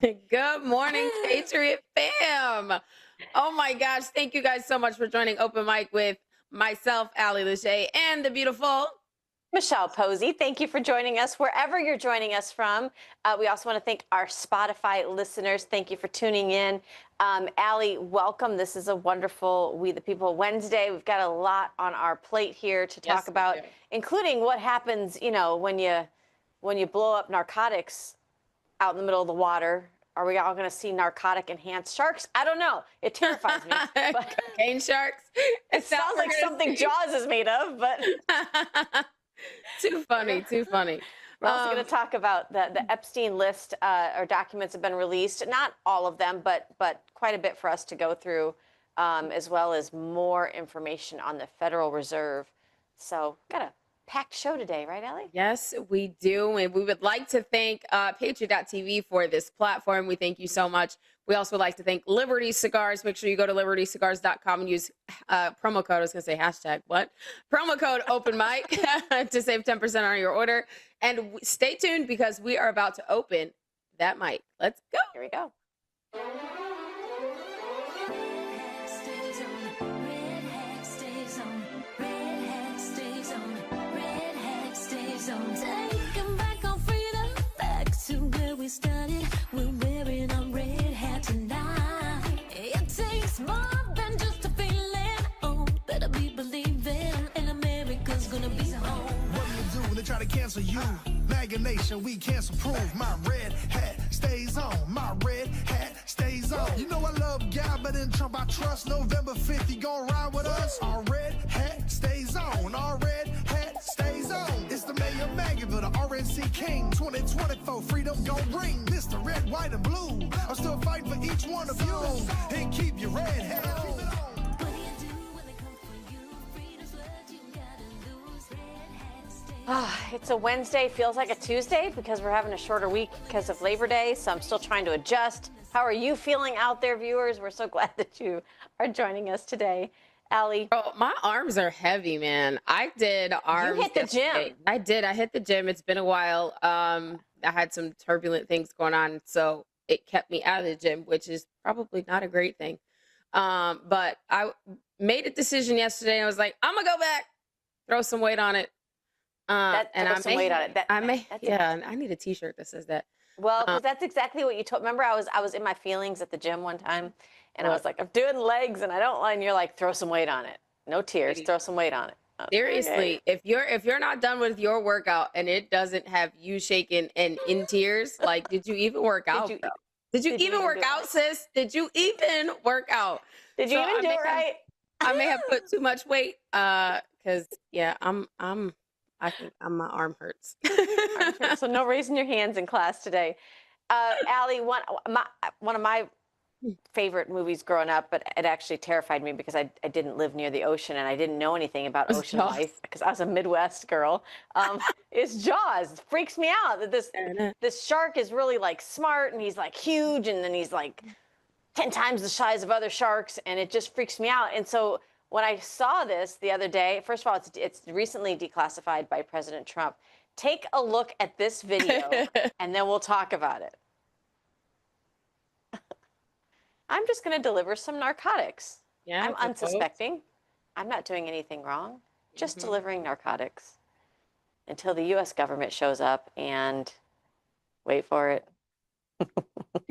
Good morning, Patriot fam. Oh my gosh. Thank you guys so much for joining Open Mic with myself, Allie Lachey, and the beautiful. Michelle Posey, thank you for joining us wherever you're joining us from. We also want to thank our Spotify listeners. Thank you for tuning in. Allie, welcome. This is a wonderful We the People Wednesday. We've got a lot on our plate here to talk about, including what happens, when you blow up narcotics out in the middle of the water. Are we all going to see narcotic enhanced sharks? I don't know. It terrifies me. But Cocaine sharks. it sounds like something Jaws is made of, but too funny, too funny. We're also going to talk about the Epstein list, or documents have been released. Not all of them, but quite a bit for us to go through, as well as more information on the Federal Reserve. So got a packed show today, right, Ellie? Yes, we do. And we would like to thank Patriot.tv for this platform. We thank you so much. We also would like to thank Liberty Cigars. Make sure you go to libertycigars.com and use promo code. I was going to say hashtag, what? Promo code Open Mic to save 10% on your order. And stay tuned because we are about to open that mic. Let's go. Here we go. Taking back our freedom, back to where we started. We're wearing our red hat tonight. It takes more than just a feeling. Oh, better be believing, and America's gonna be home. What do you do when they try to cancel you? MAGA nation, we cancel proof. My red hat stays on. My red hat stays on. You know I love God, but in Trump I trust. November 5th, he gon' ride with us. Our red hat stays on. Our red hat stays on. It's the mayor Maggie, the RNC King. 2024, freedom gon' ring. Mr. Red, White, and Blue. I'm still fighting for each one of you. And keep your red hat on. What do you do when they come for you? Freedom's what you gotta lose. Red hat stays. It's a Wednesday, feels like a Tuesday because we're having a shorter week because of Labor Day, so I'm still trying to adjust. How are you feeling out there, viewers? We're so glad that you are joining us today. Allie. Oh, my arms are heavy, man. I did arms. You hit the yesterday. gym. I did. I hit the gym. It's been a while. I had some turbulent things going on, so it kept me out of the gym, which is probably not a great thing. But I made a decision yesterday. I was like, I'm gonna go back, throw some weight on it. Throw some weight on it. I need a T-shirt that says that. Well, because that's exactly what you told. Remember, I was in my feelings at the gym one time, and I was like, I'm doing legs, and I don't like. And you're like, throw some weight on it. No tears. Throw some weight on it. Seriously, if you're not done with your workout and it doesn't have you shaking and in tears, like, did you even work out? Did you even work out, sis? Did you even work out? Did you even do it right? I may have put too much weight, because I think my arm hurts. So no raising your hands in class today. Allie, one of my favorite movies growing up, but it actually terrified me because I didn't live near the ocean and I didn't know anything about ocean life because I was a Midwest girl. Is Jaws. It freaks me out that this shark is really like smart and he's like huge and then he's like 10 times the size of other sharks and it just freaks me out. And so when I saw this the other day, first of all, it's recently declassified by President Trump. Take a look at this video and then we'll talk about it. I'm just going to deliver some narcotics. Yeah, I'm unsuspecting. I'm not doing anything wrong. Just delivering narcotics until the U.S. government shows up and wait for it.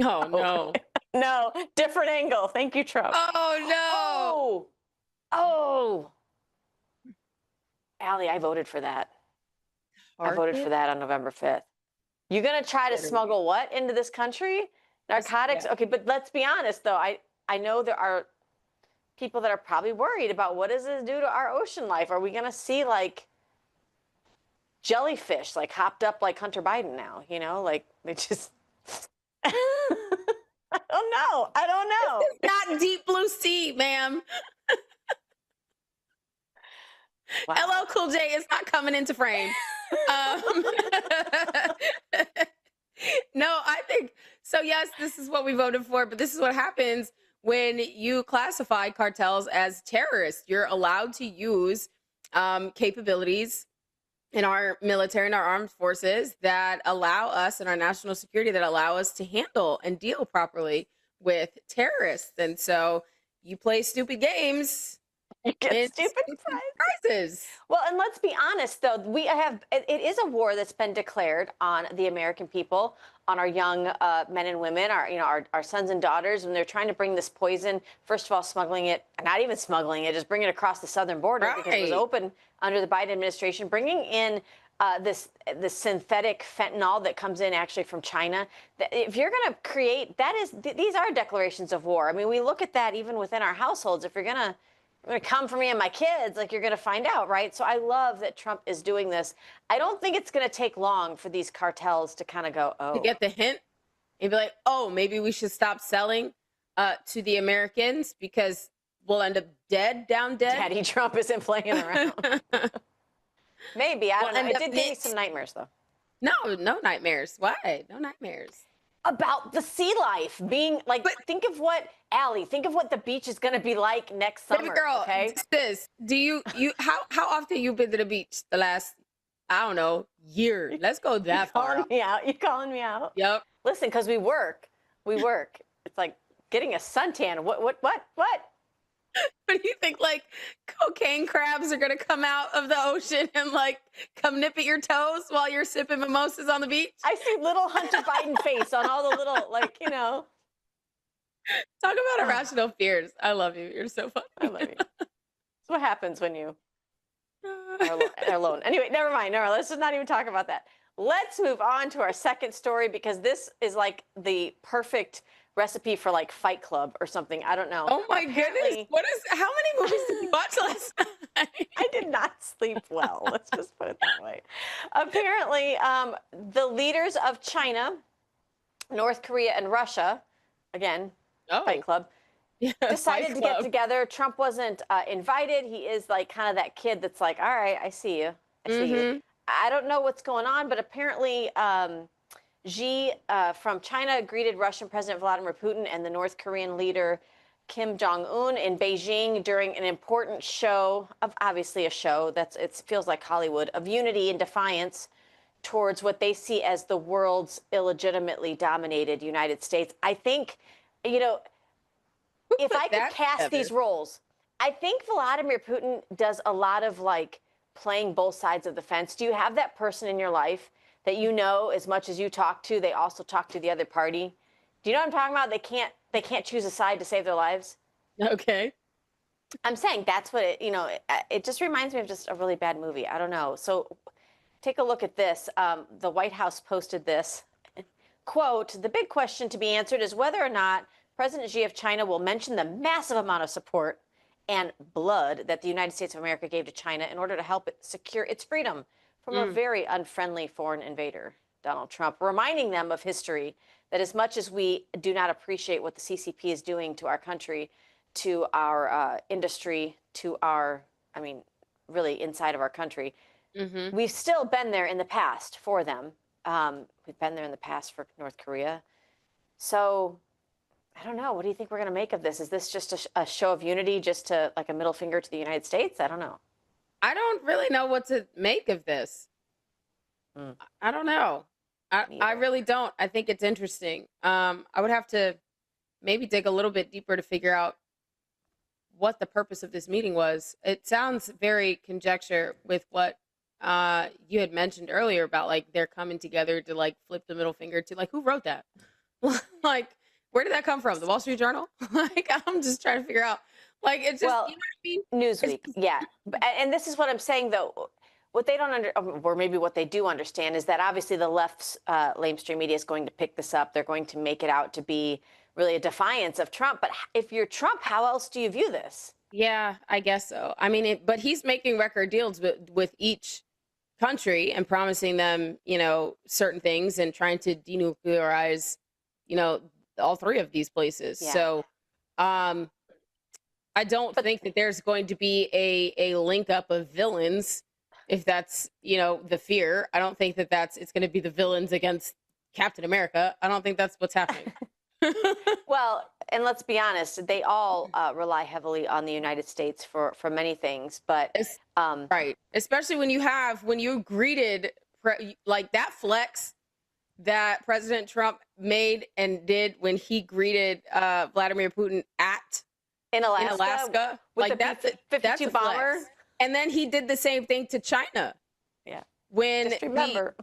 Oh, no. No, different angle. Thank you, Trump. Oh, no. Oh. Allie, I voted for that. I voted for that on November 5th. You're going to try to smuggle what into this country? Narcotics? Okay, but let's be honest, though. I know there are people that are probably worried about what does this do to our ocean life? Are we going to see, like, jellyfish, like, hopped up like Hunter Biden now? You know, like, they just... I don't know. It's not deep blue sea, ma'am. Wow. LL Cool J is not coming into frame. No, I think so. Yes, this is what we voted for, but this is what happens when you classify cartels as terrorists. You're allowed to use capabilities in our military and our armed forces that allow us and our national security that allow us to handle and deal properly with terrorists. And so you play stupid games, You get it's stupid prizes. Well, and let's be honest, though, it is a war that's been declared on the American people, on our young men and women, our sons and daughters, and they're trying to bring this poison, first of all, smuggling it, not even smuggling it, just bringing it across the southern border because it was Right. open under the Biden administration, bringing in this synthetic fentanyl that comes in actually from China. If you're going to create, these are declarations of war. I mean, we look at that even within our households. If you're going to come for me and my kids, like, you're going to find out, right? So I love that Trump is doing this. I don't think it's going to take long for these cartels to kind of go, oh. To get the hint and be like, oh, maybe we should stop selling to the Americans because we'll end up dead. Daddy Trump isn't playing around. Maybe, I don't know. It did give me some nightmares, though. No nightmares. Why? No nightmares. About the sea life being like, think of what the beach is going to be like next summer. Baby girl, okay? sis, do you how often you been to the beach the last, I don't know, year? Let's go that far. You calling me out? Yep. Listen, because we work. It's like getting a suntan. What? But you think like cocaine crabs are gonna come out of the ocean and like come nip at your toes while you're sipping mimosas on the beach? I see little Hunter Biden face on all the little, like, you know. Talk about irrational fears. I love you. You're so funny. I love you. That's what happens when you are alone. Anyway, never mind. Let's just not even talk about that. Let's move on to our second story, because this is like the perfect recipe for like Fight Club or something. I don't know. Oh my goodness. How many movies did you watch last night? I did not sleep well. Let's just put it that way. Apparently, the leaders of China, North Korea, and Russia, again, Fight Club, decided to get together. Trump wasn't invited. He is like kind of that kid that's like, all right, I see you. I see you. I don't know what's going on, but apparently Xi from China greeted Russian President Vladimir Putin and the North Korean leader Kim Jong-un in Beijing during an important show, obviously a show it feels like Hollywood, of unity and defiance towards what they see as the world's illegitimately dominated United States. I think, if I could cast these roles, I think Vladimir Putin does a lot of like playing both sides of the fence. Do you have that person in your life that as much as you talk to, they also talk to the other party? Do you know what I'm talking about? They can't choose a side to save their lives. Okay. I'm saying that's what it just reminds me of just a really bad movie. I don't know. So take a look at this. The White House posted this. Quote, the big question to be answered is whether or not President Xi of China will mention the massive amount of support and blood that the United States of America gave to China in order to help it secure its freedom from a very unfriendly foreign invader, Donald Trump, reminding them of history, that as much as we do not appreciate what the CCP is doing to our country, to our industry, to our, really inside of our country, we've still been there in the past for them. We've been there in the past for North Korea. So I don't know. What do you think we're going to make of this? Is this just a show of unity, just to like a middle finger to the United States? I don't know. I don't really know what to make of this. I don't know. I really don't. I think it's interesting. I would have to maybe dig a little bit deeper to figure out what the purpose of this meeting was. It sounds very conjecture with what you had mentioned earlier about like they're coming together to like flip the middle finger to like, who wrote that? Like, where did that come from? The Wall Street Journal? Like, I'm just trying to figure out. Like, it's just, well, you know what I mean? Newsweek, yeah. And this is what I'm saying, though. What they don't or maybe what they do understand is that obviously the left's lamestream media is going to pick this up. They're going to make it out to be really a defiance of Trump. But if you're Trump, how else do you view this? Yeah, I guess so. I mean, but he's making record deals with each country and promising them, certain things and trying to denuclearize, all three of these places. Yeah. So, I don't think that there's going to be a link up of villains, if that's, the fear. I don't think that it's going to be the villains against Captain America. I don't think that's what's happening. Well, and let's be honest, they all rely heavily on the United States for many things. But right, especially when you greeted like that flex that President Trump made and did when he greeted Vladimir Putin in Alaska with like the that's B-52 a bomber. flex. And then he did the same thing to China. Yeah. When Just remember.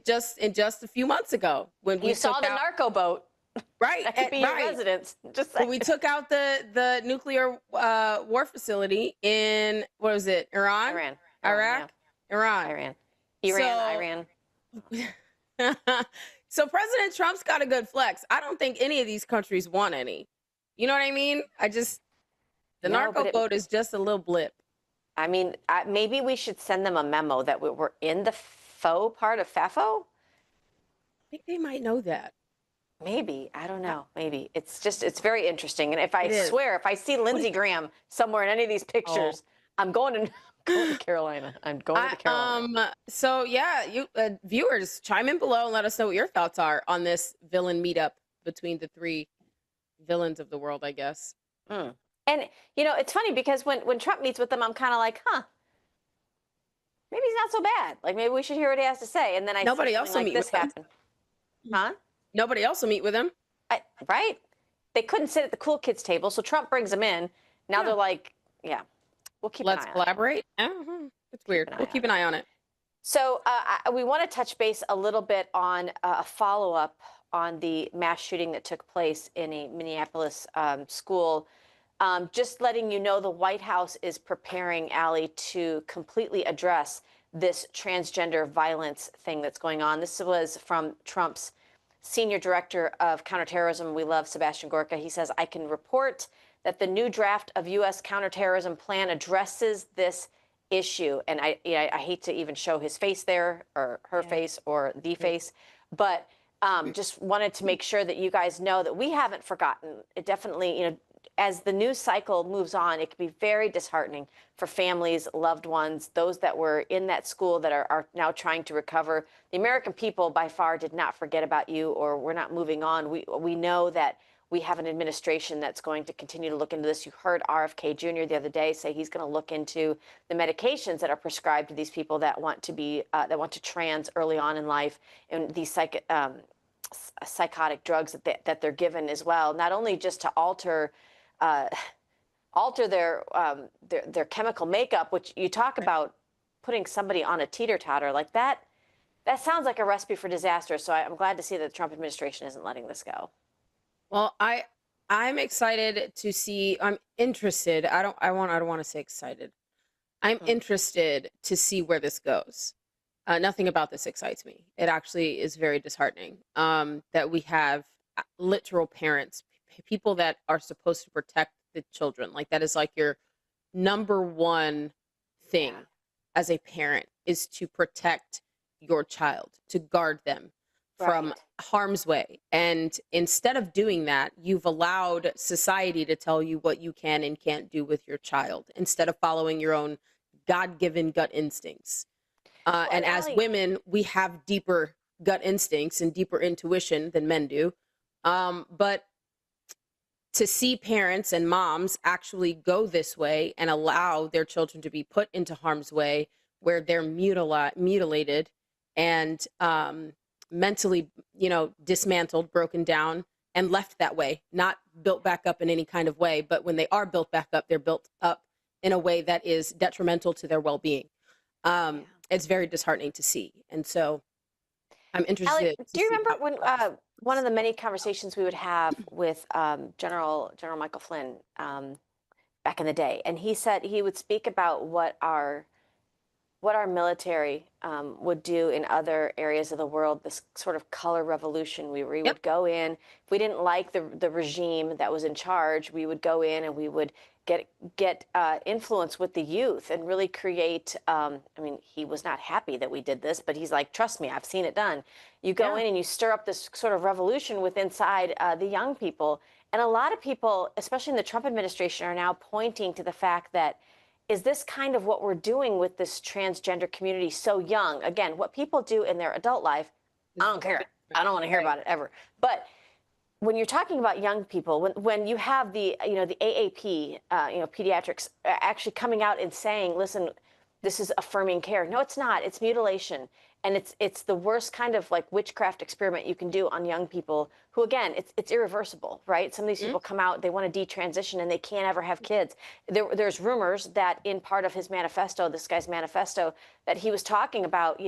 just a few months ago when we saw the narco boat. Right. That could be your residence. Just when we took out the nuclear war facility in, what was it? Iran? Iraq? Yeah. Iran. Iran. So President Trump's got a good flex. I don't think any of these countries want any. You know what I mean? The narco boat is just a little blip. I mean, maybe we should send them a memo that we're in the faux part of FAFO. I think they might know that. Maybe. I don't know. Maybe. It's very interesting. And if I see Lindsey Graham somewhere in any of these pictures, I'm going to Carolina. I'm going to Carolina. So yeah, you viewers, chime in below and let us know what your thoughts are on this villain meetup between the three villains of the world, I guess. And, it's funny because when Trump meets with them, I'm kind of like, maybe he's not so bad. Like, maybe we should hear what he has to say. And then Nobody else will meet with him. happen. Huh? Nobody else will meet with him. Right? They couldn't sit at the cool kids table, so Trump brings them in. Now they're like, we'll keep an eye on it. Let's collaborate. It's weird. We'll keep an eye on it. So we want to touch base a little bit on a follow-up on the mass shooting that took place in a Minneapolis school. Just letting you know, the White House is preparing, Allie, to completely address this transgender violence thing that's going on. This was from Trump's senior director of counterterrorism. We love Sebastian Gorka. He says, I can report that the new draft of U.S. counterterrorism plan addresses this issue. And I hate to even show his face there, or her face, or the face, but just wanted to make sure that you guys know that we haven't forgotten. It definitely, as the news cycle moves on, it can be very disheartening for families, loved ones, those that were in that school that are now trying to recover. The American people by far did not forget about you, or we're not moving on. We know that we have an administration that's going to continue to look into this. You heard RFK Jr. the other day say he's going to look into the medications that are prescribed to these people that want to trans early on in life, and these psychotic drugs that they're given as well, not only just to alter their chemical makeup, which you talk about putting somebody on a teeter-totter like that. That sounds like a recipe for disaster. So I'm glad to see that the Trump administration isn't letting this go. Well, I'm excited to see. I'm interested. I don't want to say excited. I'm interested to see where this goes. Nothing about this excites me. It actually is very disheartening that we have literal parents, people that are supposed to protect the children. Like, that is like your number one thing as a parent, is to protect your child, to guard them from harm's way. And instead of doing that, you've allowed society to tell you what you can and can't do with your child, instead of following your own God-given gut instincts. And as women, we have deeper gut instincts and deeper intuition than men do. But to see parents and moms actually go this way and allow their children to be put into harm's way, where they're mutilated and mentally, dismantled, broken down, and left that way, not built back up in any kind of way. But when they are built back up, they're built up in a way that is detrimental to their well-being. It's very disheartening to see. And so I'm interested. Allie, do you remember when one of the many conversations we would have with General Michael Flynn back in the day, and he said he would speak about what our military would do in other areas of the world, this sort of color revolution. We would go in, if we didn't like the regime that was in charge, we would go in and we would get influence with the youth and really create, he was not happy that we did this, but he's like, trust me, I've seen it done. You go in and you stir up this sort of revolution with inside the young people. And a lot of people, especially in the Trump administration, are now pointing to the fact that, is this kind of what we're doing with this transgender community so young? Again, what people do in their adult life, I don't care. I don't want to hear about it ever. But when you're talking about young people, when you have the the AAP, pediatrics actually coming out and saying, listen, this is affirming care. No, it's not. It's mutilation, and it's the worst kind of like witchcraft experiment you can do on young people. Who again, it's irreversible, right? Some of these people come out, they want to detransition, and they can't ever have kids. There's rumors that in part of his manifesto, this guy's manifesto, that he was talking about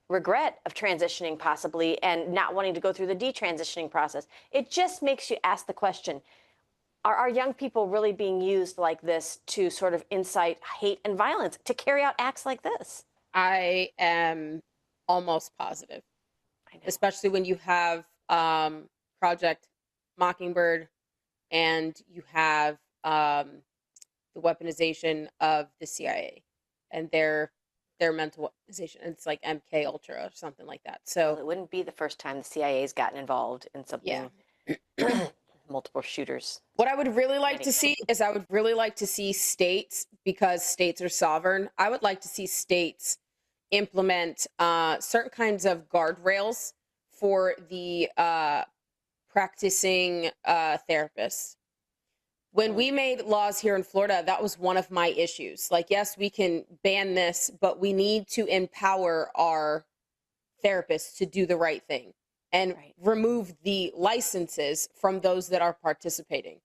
regret of transitioning possibly and not wanting to go through the detransitioning process. It just makes you ask the question, are our young people really being used like this to sort of incite hate and violence, to carry out acts like this? I am almost positive, especially when you have Project Mockingbird and you have the weaponization of the CIA and their mental weaponization. It's like MK Ultra or something like that. So it wouldn't be the first time the CIA's gotten involved in something. Yeah. Multiple shooters. What I would really like to see is I would really like to see states, because states are sovereign, I would like to see states implement certain kinds of guardrails for the practicing therapists. When we made laws here in Florida, that was one of my issues. Like, yes, we can ban this, but we need to empower our therapists to do the right thing and remove the licenses from those that are participating.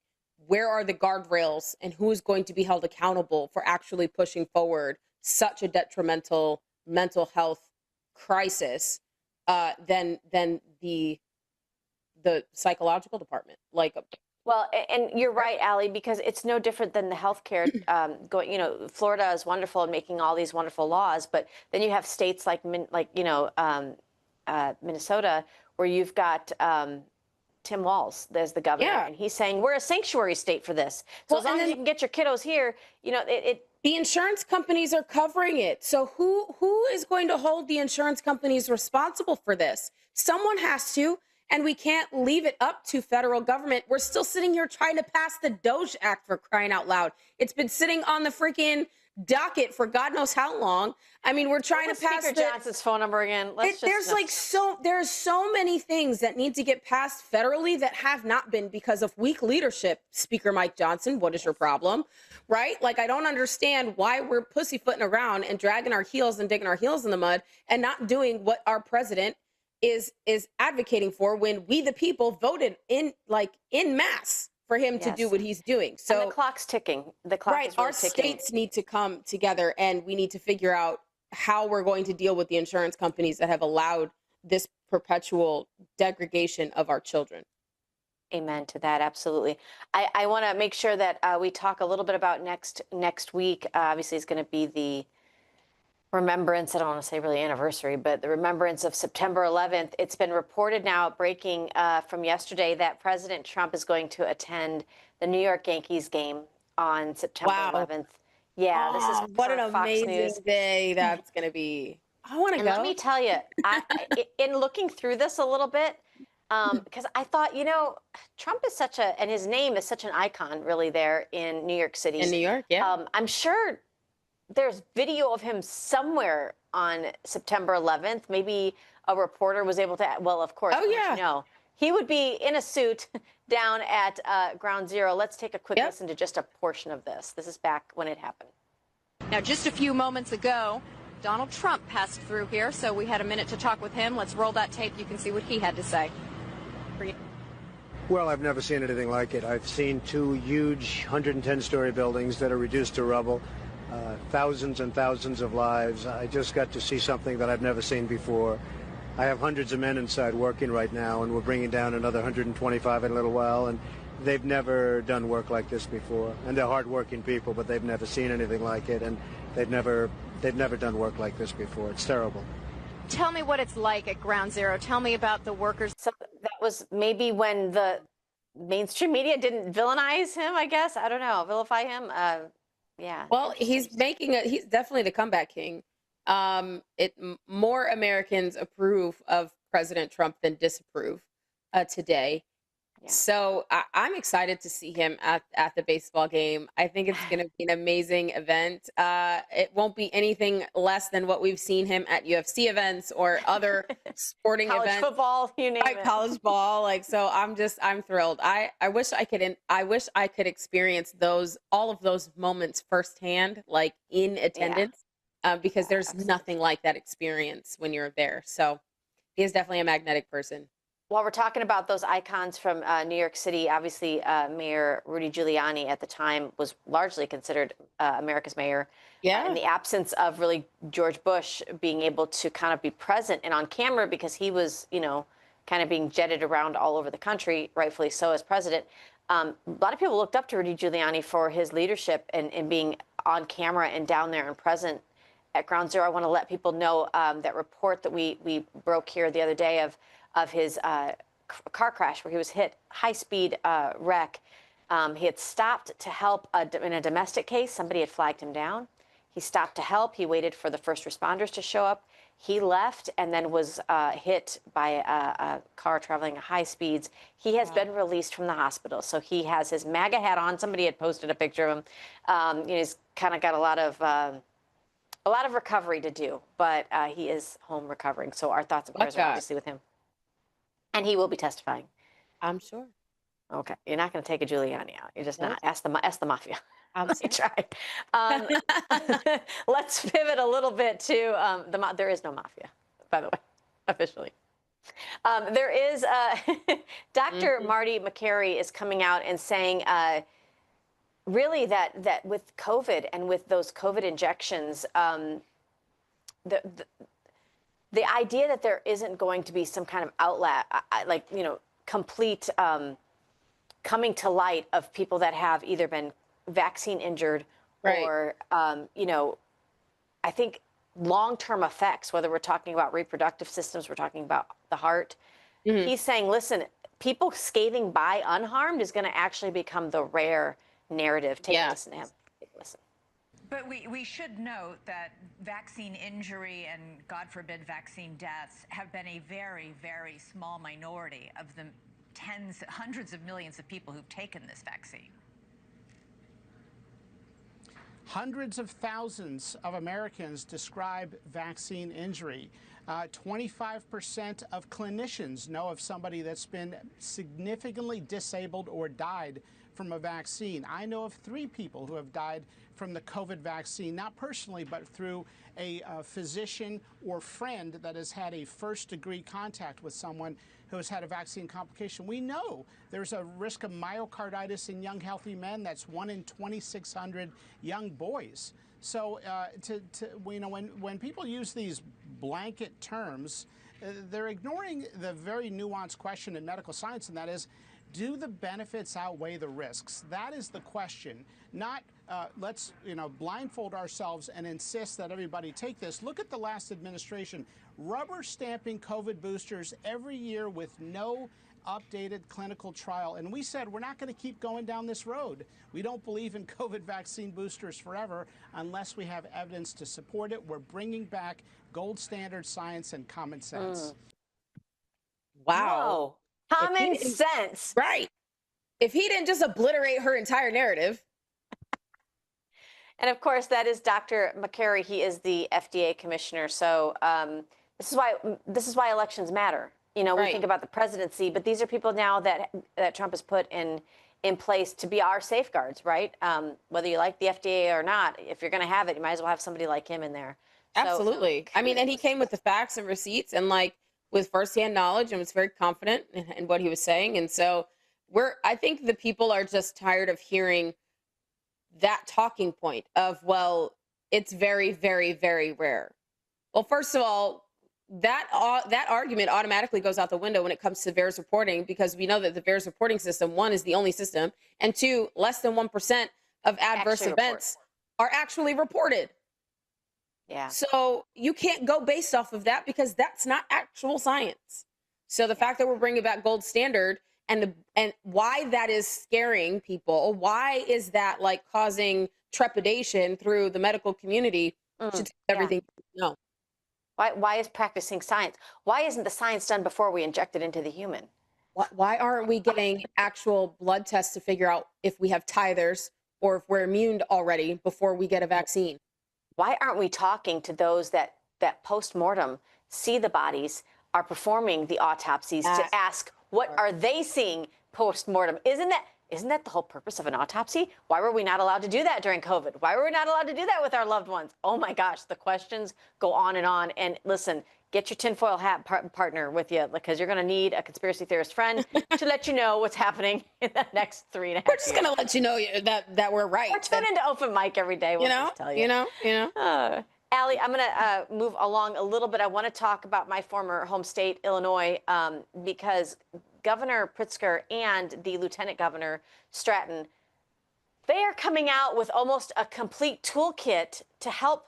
Where are the guardrails, and who is going to be held accountable for actually pushing forward such a detrimental mental health crisis than the psychological department? Well, and you're right, Allie, because it's no different than the healthcare going. Florida is wonderful in making all these wonderful laws, but then you have states like Minnesota, where you've got Tim Walz, there's the governor, and he's saying we're a sanctuary state for this. So as long as you can get your kiddos here, the insurance companies are covering it. So who is going to hold the insurance companies responsible for this? Someone has to. And we can't leave it up to federal government. We're still sitting here trying to pass the Doge Act, for crying out loud. It's been sitting on the freaking docket for God knows how long. I mean, we're trying to pass Speaker Johnson's phone number again. There's so many things that need to get passed federally that have not been because of weak leadership. Speaker Mike Johnson, what is your problem? Right? Like, I don't understand why we're pussyfooting around and dragging our heels and digging our heels in the mud and not doing what our president is advocating for, when we the people voted in mass for him to do what he's doing. So and the clock's ticking. The clock is really our ticking. States need to come together, and we need to figure out how we're going to deal with the insurance companies that have allowed this perpetual degradation of our children. Amen to that. Absolutely. I want to make sure that we talk a little bit about next week. Obviously, it's going to be the remembrance, I don't want to say really anniversary, but the remembrance of September 11th. It's been reported now, breaking from yesterday, that President Trump is going to attend the New York Yankees game on September 11th. Yeah, this is what an Fox amazing News. Day that's going to be. I want to go. Let me tell you, in looking through this a little bit, because I thought, Trump is and his name is such an icon, really, there in New York City. In New York, yeah. I'm sure there's video of him somewhere on September 11th. Maybe a reporter was able to, well, of course, he would be in a suit down at Ground Zero. Let's take a quick listen to just a portion of this. This is back when it happened. Now, just a few moments ago, Donald Trump passed through here, so we had a minute to talk with him. Let's roll that tape. You can see what he had to say. Well, I've never seen anything like it. I've seen two huge 110-story buildings that are reduced to rubble. Thousands and thousands of lives. I just got to see something that I've never seen before. I have hundreds of men inside working right now, and we're bringing down another 125 in a little while, and they've never done work like this before. And they're hardworking people, but they've never seen anything like it, and they've never done work like this before. It's terrible. Tell me what it's like at Ground Zero. Tell me about the workers. So that was maybe when the mainstream media didn't villainize him, I guess. I don't know, vilify him. Yeah. Well, he's definitely the comeback king. More Americans approve of President Trump than disapprove today. Yeah. So I'm excited to see him at the baseball game. I think it's going to be an amazing event. It won't be anything less than what we've seen him at UFC events or other sporting College events. football, you name Right, it. college ball, like, so I'm thrilled. I wish I wish I could experience all of those moments firsthand, like in attendance, because there's Absolutely. nothing like that experience when you're there. So he is definitely a magnetic person. While we're talking about those icons from New York City, obviously Mayor Rudy Giuliani at the time was largely considered America's mayor. In Yeah. the absence of really George Bush being able to kind of be present and on camera because he was, kind of being jetted around all over the country, rightfully so as president. A lot of people looked up to Rudy Giuliani for his leadership and being on camera and down there and present at Ground Zero. I want to let people know that report that we broke here the other day of his car crash where he was hit, high-speed wreck. He had stopped to help in a domestic case. Somebody had flagged him down. He stopped to help. He waited for the first responders to show up. He left and then was hit by a car traveling at high speeds. He has been released from the hospital. So he has his MAGA hat on. Somebody had posted a picture of him. He's kind of got a lot of recovery to do, but he is home recovering. So our thoughts and prayers are obviously with him. And he will be testifying. I'm sure. Okay, you're not going to take a Giuliani out. You're just not. Ask the mafia. I'm You try. Let's pivot a little bit to there is no mafia, by the way, officially. There is Dr. Marty Makary is coming out and saying really that with COVID and with those COVID injections, the idea that there isn't going to be some kind of outlet, complete coming to light of people that have either been vaccine injured or, I think long-term effects, whether we're talking about reproductive systems, we're talking about the heart. He's saying, listen, people skating by unharmed is going to actually become the rare narrative. Take a listen to him. Take a listen. But we should note that vaccine injury and, God forbid, vaccine deaths have been a very, very small minority of the hundreds of millions of people who've taken this vaccine. Hundreds of thousands of Americans describe vaccine injury. 25% of clinicians know of somebody that's been significantly disabled or died from a vaccine. I know of 3 people who have died from the COVID vaccine, not personally, but through a physician or friend that has had a first-degree contact with someone who has had a vaccine complication. We know there's a risk of myocarditis in young, healthy men. That's 1 in 2,600 young boys. So, when people use these blanket terms, they're ignoring the very nuanced question in medical science, and that is, do the benefits outweigh the risks? That is the question. Not let's blindfold ourselves and insist that everybody take this. Look at the last administration, rubber stamping COVID boosters every year with no updated clinical trial. And we said we're not going to keep going down this road. We don't believe in COVID vaccine boosters forever unless we have evidence to support it. We're bringing back gold standard science and common sense. Wow. Whoa. Common sense. Right. If he didn't just obliterate her entire narrative. And of course, that is Dr. Makary. He is the FDA commissioner. So this is why elections matter. We think about the presidency, but these are people now that Trump has put in place to be our safeguards, right? Whether you like the FDA or not, if you're going to have it, you might as well have somebody like him in there. Absolutely. I mean, and he came with the facts and receipts and with firsthand knowledge and was very confident in what he was saying. And so I think the people are just tired of hearing that talking point of, well, it's very, very, very rare. Well, first of all, that argument automatically goes out the window when it comes to VAERS reporting, because we know that the VAERS reporting system, 1, is the only system, and 2, less than 1% of adverse events are actually reported. Yeah. So you can't go based off of that because that's not actual science. So the fact that we're bringing back gold standard and why that is scaring people, why is that causing trepidation through the medical community, should take everything. No. Why is practicing science? Why isn't the science done before we inject it into the human? Why aren't we getting actual blood tests to figure out if we have tithers or if we're immune already before we get a vaccine? Why aren't we talking to those that post-mortem see the bodies, are performing the autopsies to ask what are they seeing post-mortem? Isn't that the whole purpose of an autopsy? Why were we not allowed to do that during COVID? Why were we not allowed to do that with our loved ones? Oh my gosh, the questions go on. And listen, get your tinfoil hat partner with you, because you're going to need a conspiracy theorist friend to let you know what's happening in the next 3.5 years. We're just going to let you know that we're right. Or tune into Open Mic every day. We'll just tell you. Allie, I'm going to move along a little bit. I want to talk about my former home state, Illinois, because Governor Pritzker and the Lieutenant Governor Stratton, they are coming out with almost a complete toolkit to help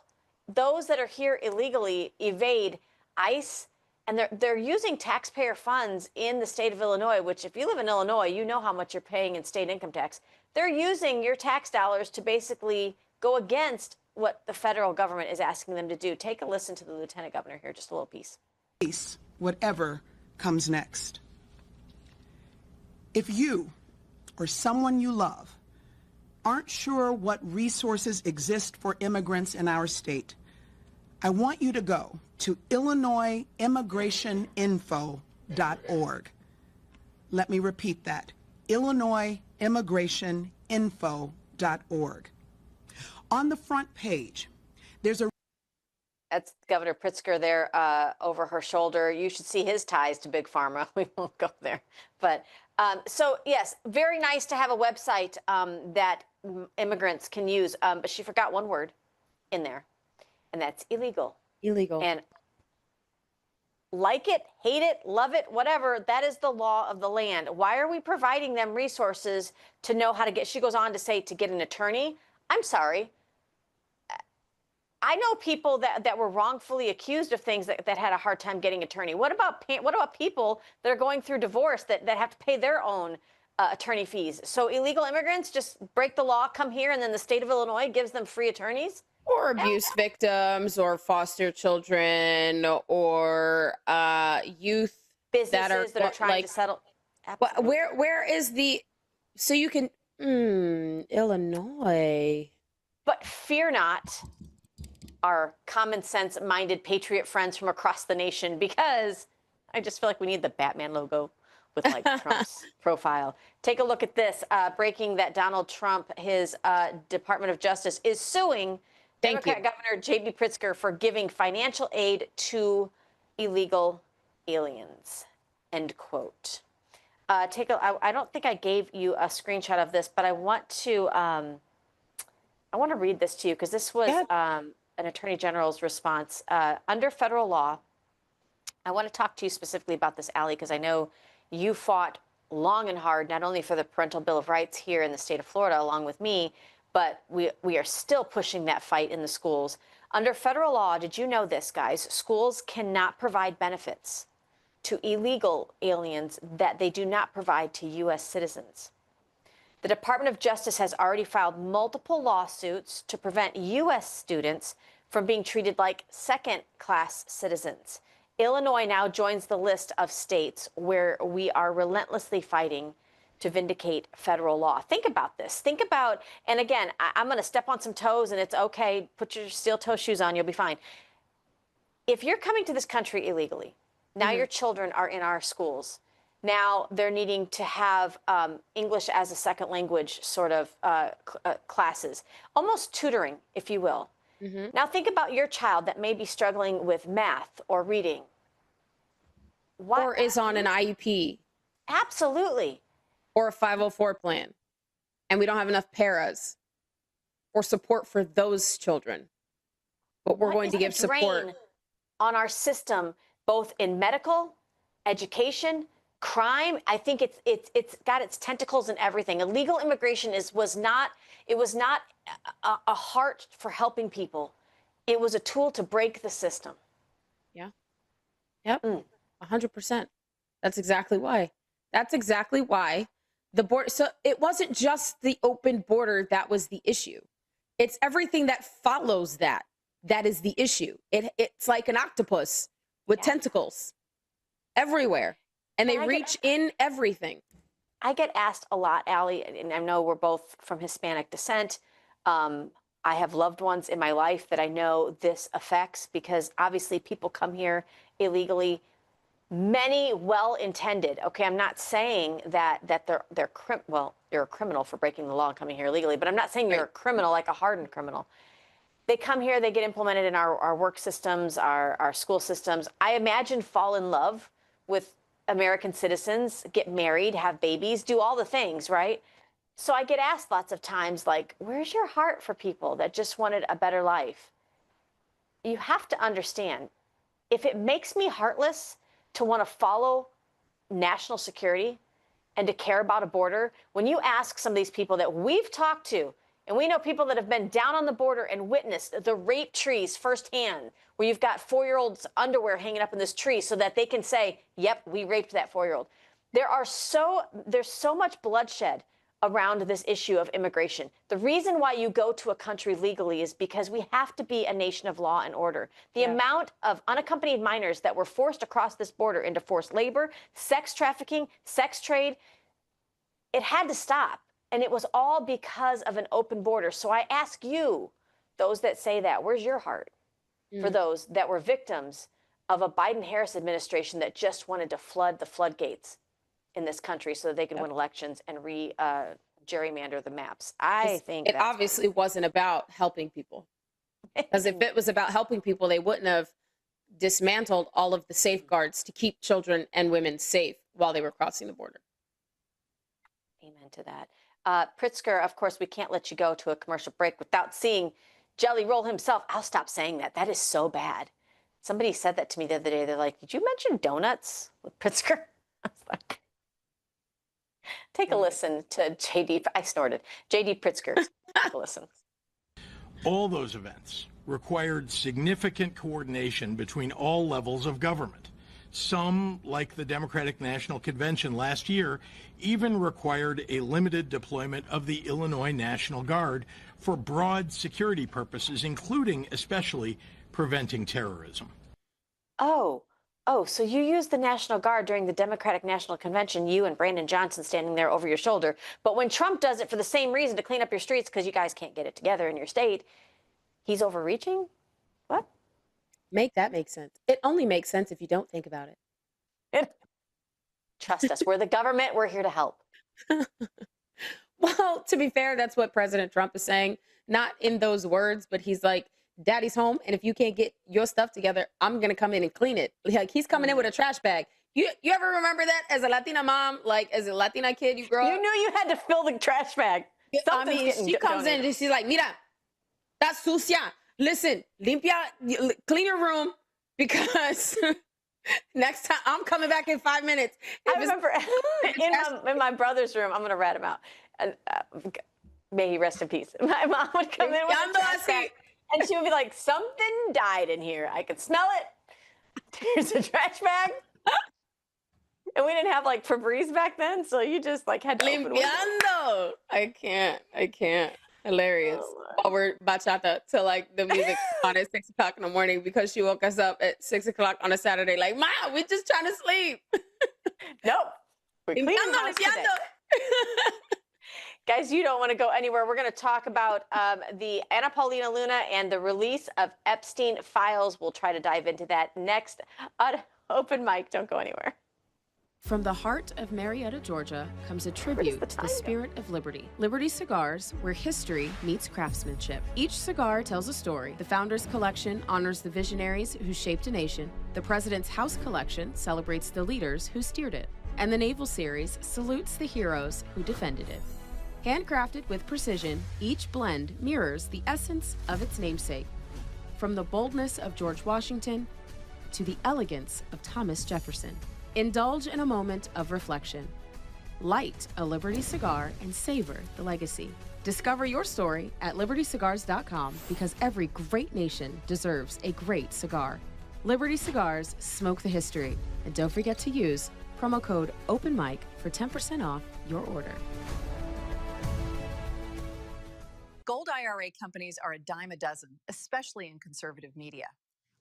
those that are here illegally evade ICE. And they're using taxpayer funds in the state of Illinois, which if you live in Illinois, you know how much you're paying in state income tax. They're using your tax dollars to basically go against what the federal government is asking them to do. Take a listen to the Lieutenant Governor here, just a little piece. Whatever comes next. If you or someone you love aren't sure what resources exist for immigrants in our state, I want you to go to IllinoisImmigrationInfo.org. Let me repeat that, IllinoisImmigrationInfo.org. On the front page, there's a... That's Governor Pritzker there over her shoulder. You should see his ties to Big Pharma. We won't go there. But so, yes, very nice to have a website that immigrants can use. But she forgot one word in there, and that's illegal. Illegal. And like it, hate it, love it, whatever, that is the law of the land. Why are we providing them resources to know how to get... She goes on to say to get an attorney. I'm sorry. I know people that were wrongfully accused of things that had a hard time getting attorney. What about people that are going through divorce that have to pay their own attorney fees? So illegal immigrants just break the law, come here, and then the state of Illinois gives them free attorneys? Or abuse victims, or foster children, or youth businesses that are trying to settle. Absolutely. Where is the... So you can... Illinois. But fear not our common sense minded patriot friends from across the nation, because I just feel like we need the Batman logo with like Trump's profile. Take a look at this. Breaking that Donald Trump, his Department of Justice, is suing Democrat Governor J.B. Pritzker for giving financial aid to illegal aliens. End quote. I don't think I gave you a screenshot of this, but I want to read this to you, because this was an Attorney General's response. Under federal law, I want to talk to you specifically about this, Allie, because I know you fought long and hard, not only for the Parental Bill of Rights here in the state of Florida, along with me, but we are still pushing that fight in the schools. Under federal law, did you know this, guys? Schools cannot provide benefits to illegal aliens that they do not provide to U.S. citizens. The Department of Justice has already filed multiple lawsuits to prevent U.S. students from being treated like second-class citizens. Illinois now joins the list of states where we are relentlessly fighting to vindicate federal law. Think about this. Think about, and again, I'm going to step on some toes, and it's okay. Put your steel-toe shoes on. You'll be fine. If you're coming to this country illegally, now your children are in our schools. Now they're needing to have English as a second language sort of classes, almost tutoring, if you will. Now think about your child that may be struggling with math or reading. Or is on an IEP. Absolutely. Or a 504 plan. And we don't have enough paras or support for those children. But we're going to give support on our system, both in medical, education, crime. I think it's got its tentacles in everything. Illegal immigration was not a heart for helping people. It was a tool to break the system. Yeah. Yep. 100%. That's exactly why. That's exactly why the border. So it wasn't just the open border that was the issue. It's everything that follows that. That is the issue. It's like an octopus with tentacles everywhere. and they reach in everything. I get asked a lot, Allie, and I know we're both from Hispanic descent. I have loved ones in my life that I know this affects because obviously people come here illegally. Many well-intended. Okay, I'm not saying that you're a criminal for breaking the law and coming here illegally, but I'm not saying you're a criminal, like a hardened criminal. They come here, they get implemented in our work systems, our school systems. I imagine fall in love with American citizens, get married, have babies, do all the things, right? So I get asked lots of times, like, where's your heart for people that just wanted a better life? You have to understand, if it makes me heartless to want to follow national security and to care about a border, when you ask some of these people that we've talked to, and we know people that have been down on the border and witnessed the rape trees firsthand, where you've got 4-year-olds' underwear hanging up in this tree so that they can say, yep, we raped that 4-year-old. There's so much bloodshed around this issue of immigration. The reason why you go to a country legally is because we have to be a nation of law and order. The amount of unaccompanied minors that were forced across this border into forced labor, sex trafficking, sex trade, it had to stop. And it was all because of an open border. So I ask you, those that say that, where's your heart for those that were victims of a Biden-Harris administration that just wanted to flood the floodgates in this country so that they could win elections and gerrymander the maps? I think it obviously wasn't about helping people. Because if it was about helping people, they wouldn't have dismantled all of the safeguards to keep children and women safe while they were crossing the border. Amen to that. Pritzker, of course, we can't let you go to a commercial break without seeing Jelly Roll himself. I'll stop saying that. That is so bad. Somebody said that to me the other day. They're like, did you mention donuts with Pritzker? I was like, take a listen to JD. I snorted. JD Pritzker. Take a listen. All those events required significant coordination between all levels of government. Some, like the Democratic National Convention last year, even required a limited deployment of the Illinois National Guard for broad security purposes, including especially preventing terrorism. Oh, so you used the National Guard during the Democratic National Convention, you and Brandon Johnson standing there over your shoulder. But when Trump does it for the same reason, to clean up your streets because you guys can't get it together in your state, he's overreaching? What? Make that make sense. It only makes sense if you don't think about it. Trust us. We're the government. We're here to help. Well, to be fair, that's what President Trump is saying. Not in those words, but he's like, Daddy's home, and if you can't get your stuff together, I'm going to come in and clean it. Like, he's coming in with a trash bag. You ever remember that as a Latina mom, like as a Latina kid, you grow up? You knew you had to fill the trash bag. I mean, she comes in and she's like, mira, that's sucia. Listen, limpia, clean your room because next time I'm coming back in 5 minutes. I remember in my brother's room, I'm going to rat him out. And, may he rest in peace. My mom would come in with a trash bag, and she would be like, something died in here. I could smell it. Here's a trash bag. And we didn't have like Febreze back then, so you just like had to open Limpiando. I can't. Hilarious. While we're bachata to like the music on at 6 o'clock in the morning because she woke us up at 6 o'clock on a Saturday. Like, Ma, we're just trying to sleep. Nope. We're cleaning the house today. Guys, you don't want to go anywhere. We're going to talk about the Anna Paulina Luna and the release of Epstein Files. We'll try to dive into that next on Open Mic. Don't go anywhere. From the heart of Marietta, Georgia, comes a tribute to the spirit of liberty. Liberty Cigars, where history meets craftsmanship. Each cigar tells a story. The Founders Collection honors the visionaries who shaped a nation. The President's House Collection celebrates the leaders who steered it. And the Naval Series salutes the heroes who defended it. Handcrafted with precision, each blend mirrors the essence of its namesake. From the boldness of George Washington to the elegance of Thomas Jefferson. Indulge in a moment of reflection. Light a Liberty cigar and savor the legacy. Discover your story at libertycigars.com because every great nation deserves a great cigar. Liberty Cigars, smoke the history. And don't forget to use promo code OpenMic for 10% off your order. Gold IRA companies are a dime a dozen, especially in conservative media.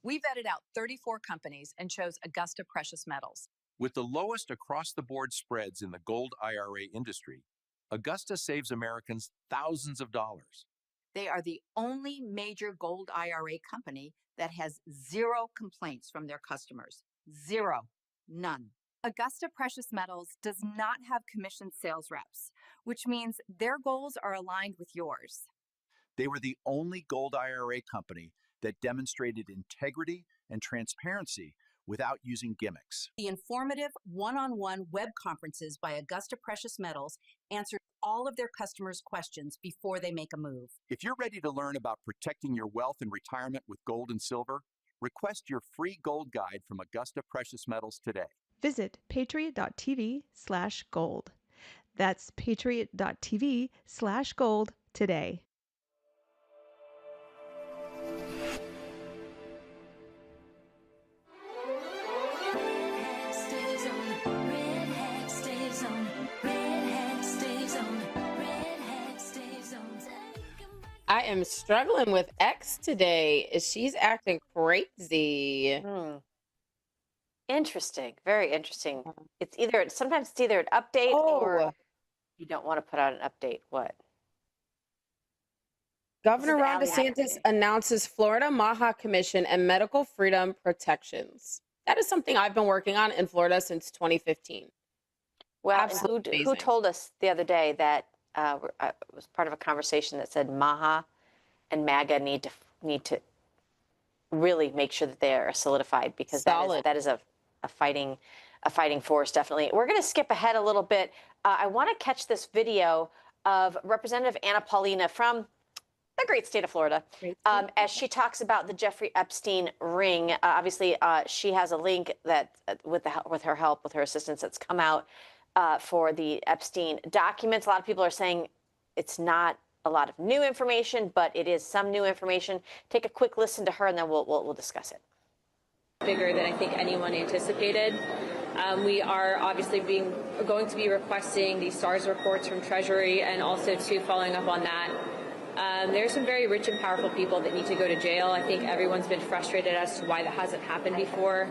We vetted out 34 companies and chose Augusta Precious Metals. With the lowest across-the-board spreads in the gold IRA industry, Augusta saves Americans thousands of dollars. They are the only major gold IRA company that has zero complaints from their customers. Zero. None. Augusta Precious Metals does not have commissioned sales reps, which means their goals are aligned with yours. They were the only gold IRA company that demonstrated integrity and transparency without using gimmicks. The informative one-on-one web conferences by Augusta Precious Metals answer all of their customers' questions before they make a move. If you're ready to learn about protecting your wealth and retirement with gold and silver, request your free gold guide from Augusta Precious Metals today. Visit patriot.tv/gold. That's patriot.tv/gold today. I am struggling with X today. She's acting crazy. Interesting. Very interesting. Sometimes it's either an update or you don't want to put out an update. What? Governor This is Ron Allie DeSantis Hacking. announces Florida MAHA Commission and medical freedom protections. That is something I've been working on in Florida since 2015. Well, Absolutely and who amazing. told us the other day that it was part of a conversation that said MAHA and MAGA need to really make sure that they are solidified, because that is a fighting force, definitely. We're going to skip ahead a little bit. I want to catch this video of Representative Anna Paulina from the great state of Florida, as she talks about the Jeffrey Epstein ring. Obviously, she has a link that, with her help, with her assistance, that's come out for the Epstein documents. A lot of people are saying it's not a lot of new information, but it is some new information. Take a quick listen to her, and then we'll discuss it. Bigger than I think anyone anticipated. We are obviously going to be requesting the SARS reports from Treasury, and also following up on that. There's some very rich and powerful people that need to go to jail. I think everyone's been frustrated as to why that hasn't happened before.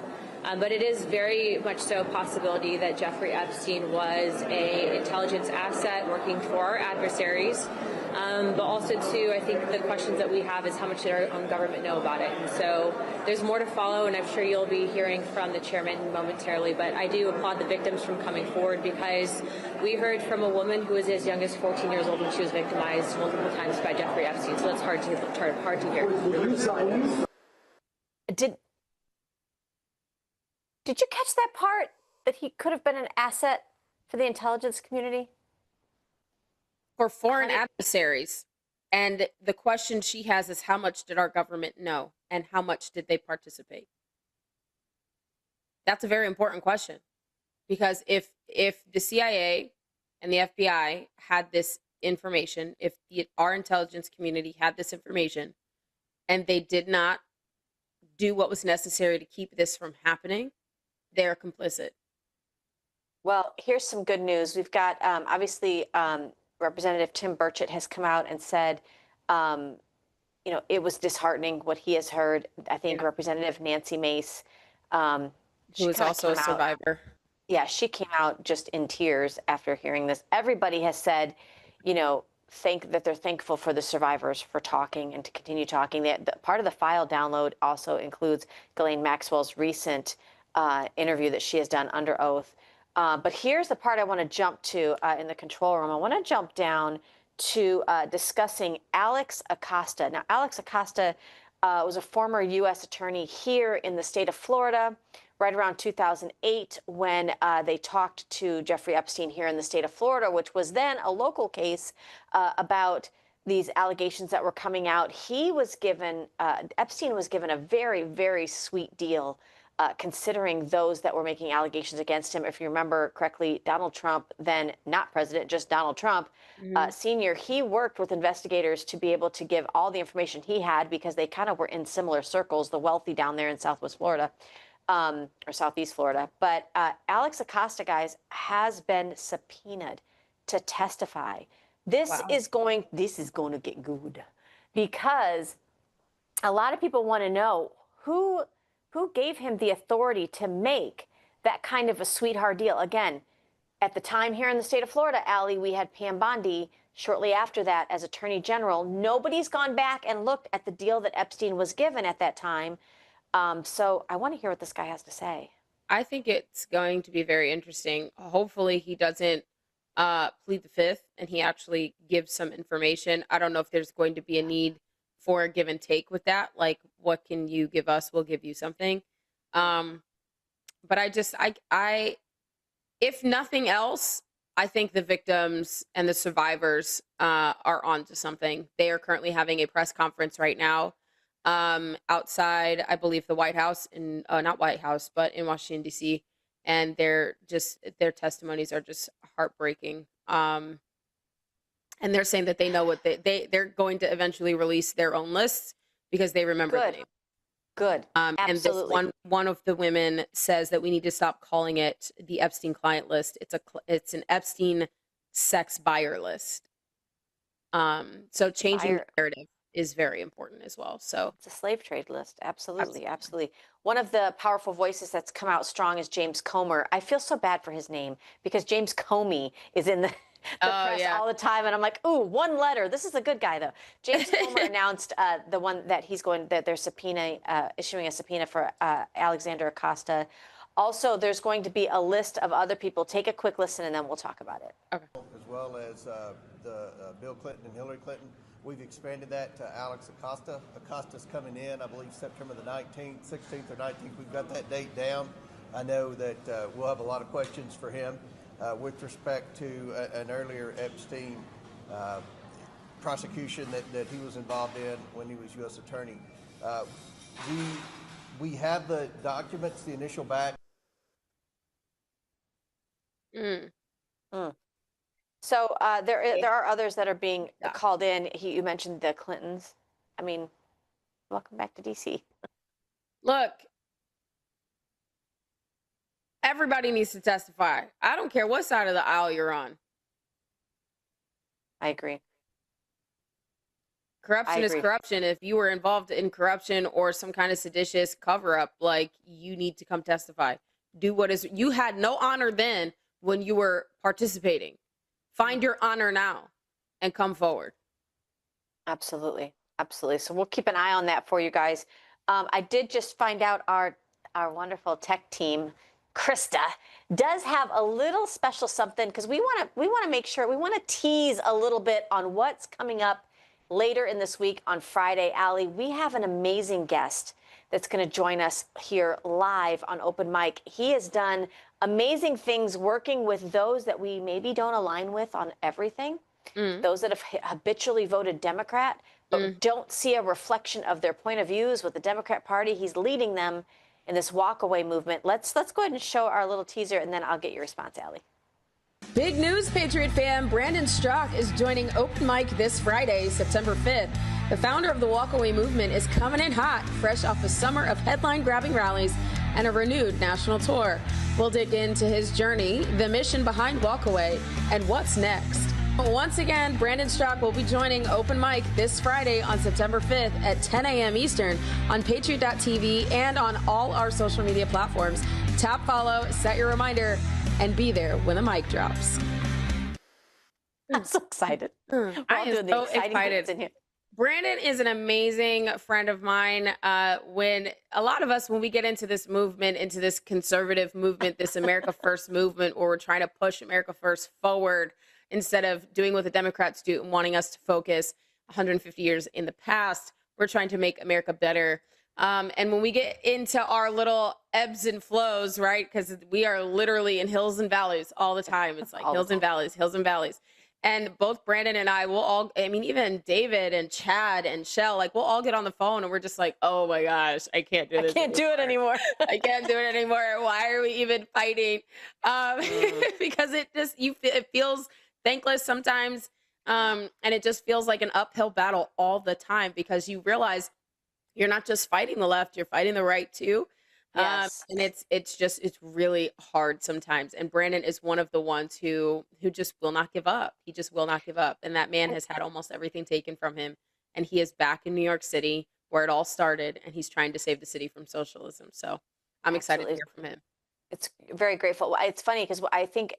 But it is very much so a possibility that Jeffrey Epstein was an intelligence asset working for our adversaries. But also, too, I think the questions that we have is how much did our own government know about it? And so there's more to follow, and I'm sure you'll be hearing from the chairman momentarily. But I do applaud the victims from coming forward, because we heard from a woman who was as young as 14 years old when she was victimized multiple times by Jeffrey Epstein. So that's hard to hear. Did you catch that part, that he could have been an asset for the intelligence community? For foreign adversaries. And the question she has is, how much did our government know, and how much did they participate? That's a very important question, because if the CIA and the FBI had this information, if our intelligence community had this information, and they did not do what was necessary to keep this from happening, they're complicit. Well, here's some good news. We've got, obviously, Representative Tim Burchett has come out and said, it was disheartening what he has heard. I think Representative Nancy Mace, who is also a survivor. Yeah, she came out just in tears after hearing this. Everybody has said, that they're thankful for the survivors for talking and to continue talking. The part of the file download also includes Ghislaine Maxwell's recent interview that she has done under oath. But here's the part I want to jump to in the control room. I want to jump down to discussing Alex Acosta. Now, Alex Acosta was a former U.S. attorney here in the state of Florida, right around 2008, when they talked to Jeffrey Epstein here in the state of Florida, which was then a local case about these allegations that were coming out. Epstein was given a very, very sweet deal, considering those that were making allegations against him. If you remember correctly, Donald Trump, then not president, just Donald Trump, Sr., he worked with investigators to be able to give all the information he had, because they kind of were in similar circles, the wealthy down there in Southwest Florida, or Southeast Florida. But Alex Acosta, guys, has been subpoenaed to testify. This is going to get good, because a lot of people want to know who gave him the authority to make that kind of a sweetheart deal. Again, at the time here in the state of Florida, Allie, we had Pam Bondi shortly after that as Attorney General. Nobody's gone back and looked at the deal that Epstein was given at that time. So I want to hear what this guy has to say. I think it's going to be very interesting. Hopefully he doesn't plead the fifth and he actually gives some information. I don't know if there's going to be a need for a give and take with that. Like, what can you give us? We'll give you something. But I if nothing else, I think the victims and the survivors are onto something. They are currently having a press conference right now outside, I believe, the White House, not White House, but in Washington, D.C. And their testimonies are just heartbreaking. And they're saying that they know what they're going to eventually release their own lists because they remember the name. Good. Absolutely. And this one of the women says that we need to stop calling it the Epstein client list. It's an Epstein sex buyer list. So changing the narrative is very important as well. So it's a slave trade list. Absolutely. Absolutely. One of the powerful voices that's come out strong is James Comer. I feel so bad for his name because James Comey is in the press all the time. And I'm like, ooh, one letter. This is a good guy, though. James Comer announced the one that that they're issuing a subpoena for Alexander Acosta. Also, there's going to be a list of other people. Take a quick listen and then we'll talk about it. Okay. As well as the Bill Clinton and Hillary Clinton. We've expanded that to Alex Acosta. Acosta's coming in, I believe, September the 19th, 16th or 19th. We've got that date down. I know that we'll have a lot of questions for him with respect to an earlier Epstein prosecution that he was involved in when he was U.S. Attorney. We have the documents, the initial batch. So there are others that are being called in. You mentioned the Clintons. I mean, welcome back to D.C. Look, everybody needs to testify. I don't care what side of the aisle you're on. I agree. Corruption is corruption. If you were involved in corruption or some kind of seditious cover-up, like, you need to come testify. Do what is you had no honor then when you were participating. Find your honor now and come forward. Absolutely. Absolutely. So we'll keep an eye on that for you guys. I did just find out our wonderful tech team, Krista, does have a little special something because we want to make sure, we want to tease a little bit on what's coming up later in this week on Friday. Allie, we have an amazing guest that's going to join us here live on Open Mic. He has done amazing things working with those that we maybe don't align with on everything, those that have habitually voted Democrat, but don't see a reflection of their point of views with the Democrat Party. He's leading them in this walkaway movement. Let's go ahead and show our little teaser, and then I'll get your response, Allie. Big news, Patriot fan. Brandon Straka is joining Open Mic this Friday, September 5th. The founder of the walkaway movement is coming in hot, fresh off a summer of headline-grabbing rallies and a renewed national tour. We'll dig into his journey, the mission behind walkaway, and what's next. Once again, Brandon Straka will be joining Open Mic this Friday on September 5th at 10 a.m. Eastern on Patriot.tv and on all our social media platforms. Tap follow, set your reminder, and be there when the mic drops. I'm so excited. I am so excited. In here. Brandon is an amazing friend of mine. When a lot of us, when we get into this movement, into this conservative movement, this America First movement, where we're trying to push America First forward instead of doing what the Democrats do and wanting us to focus 150 years in the past, we're trying to make America better. And when we get into our little ebbs and flows, right? Because we are literally in hills and valleys all the time. It's like hills and valleys, hills and valleys. And both Brandon and I will all, I mean, even David and Chad and Shell, like, we'll all get on the phone and we're just like, oh my gosh, I can't do this. I can't do it anymore. I can't do it anymore. Why are we even fighting? Because it just, it feels thankless sometimes. And it just feels like an uphill battle all the time because you realize you're not just fighting the left, you're fighting the right too. Yes. And it's really hard sometimes. And Brandon is one of the ones who just will not give up. He just will not give up. And that man has had almost everything taken from him. And he is back in New York City where it all started. And he's trying to save the city from socialism. So I'm excited to hear from him. It's very grateful. It's funny because I think